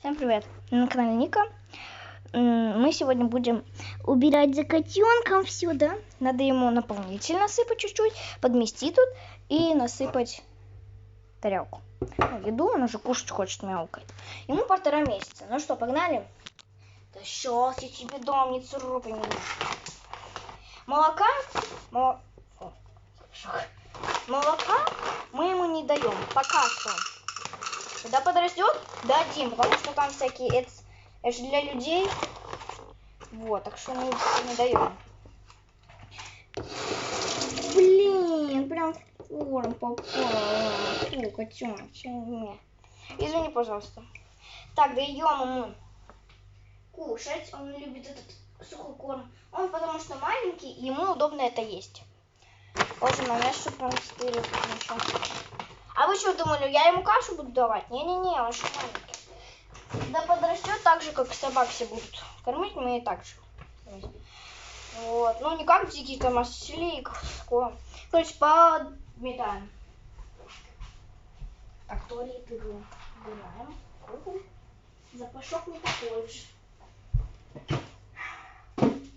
Всем привет! На канале Ника. Мы сегодня будем убирать за котенком все, да? Надо ему наполнитель насыпать чуть-чуть, подмести тут и насыпать тарелку. Еду, он уже кушать хочет, мяукает. Ему 1,5 месяца. Ну что, погнали? Да сейчас я тебе дам, не царапай меня. Молока мы ему не даем, пока что. Когда подрастет, дадим, потому что там всякие, это же для людей. Вот, так что мы не даем. Блин, прям в корм попал. Фу, котенок, извини, пожалуйста. Так, даем ему кушать. Он любит этот сухой корм. Он потому что маленький, и ему удобно это есть. Боже, на мясо простырил. А вы что думали, я ему кашу буду давать? Не-не-не, он еще маленький. Когда подрастет, так же, как собак все будут кормить, мы и так же. Вот. Ну, не как дикие там, а сели, короче, подметаем. Так, туалет убираем. Запашок не такой же.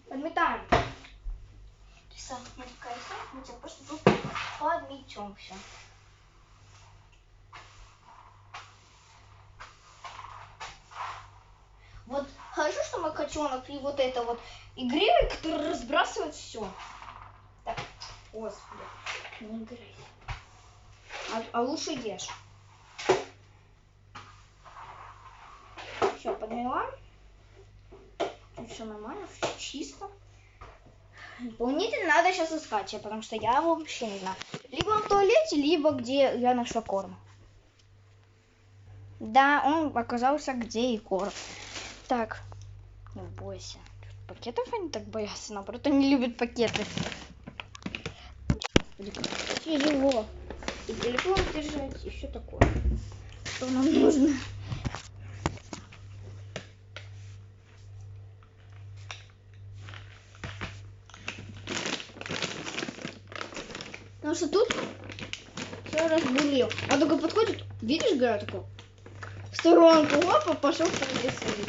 Подметаем. Мы тебя просто тут подметем все. Вот хорошо, что мы котенок и вот это вот игривый, который разбрасывает все. Так, господи, не играй. А лучше ешь. Все, подмела. Все нормально, все чисто. Наполнитель надо сейчас искать, потому что я вообще не знаю. Либо в туалете, либо где я нашла корм. Да, он оказался где и корм. Так, не бойся. Пакетов они так боятся, наоборот, они любят пакеты. Тяжело. И телефон держать, и все такое. Что нам нужно? Потому что тут все разбурил. А только подходит, видишь, говорю, такой в сторонку, опа, пошел в туалет садить.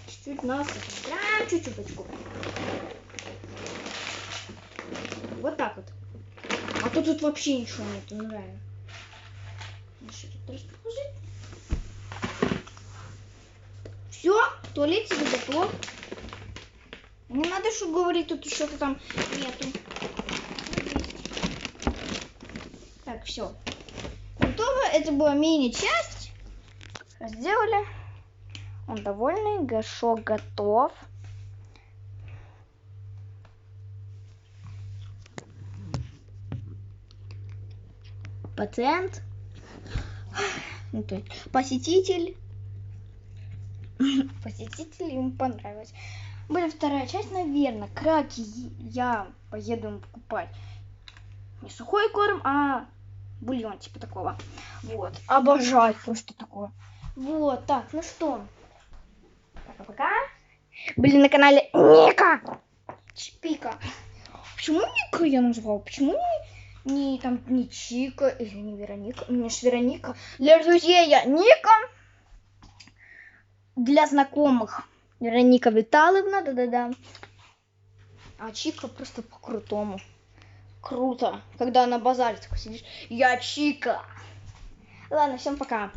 Чуть-чуть насыпем. Прям чуть-чуть. Вот так вот. А то тут вообще ничего нет, ну реально. Еще тут расположить. Все, в туалете готово. Не надо, чтобы говорить, тут что-то там нету. Так, все. Готово. Это была мини-часть. Сделали. Он довольный. Горшок готов. Пациент. Посетитель. Посетитель, ему понравилось. Будет вторая часть, наверное. Краки я поеду покупать. Не сухой корм, а бульон типа такого. Вот. Обожаю просто такое. Вот, так, ну что. Пока-пока. Были на канале Ника. Чпика. Почему Ника я назвал? Почему не Чика или не Вероника? У меня же Вероника. Для друзей я Ника. Для знакомых Вероника Виталовна, да-да-да. А Чика просто по-крутому. Круто. Когда на базаре такой сидишь. Я Чика. Ладно, всем пока.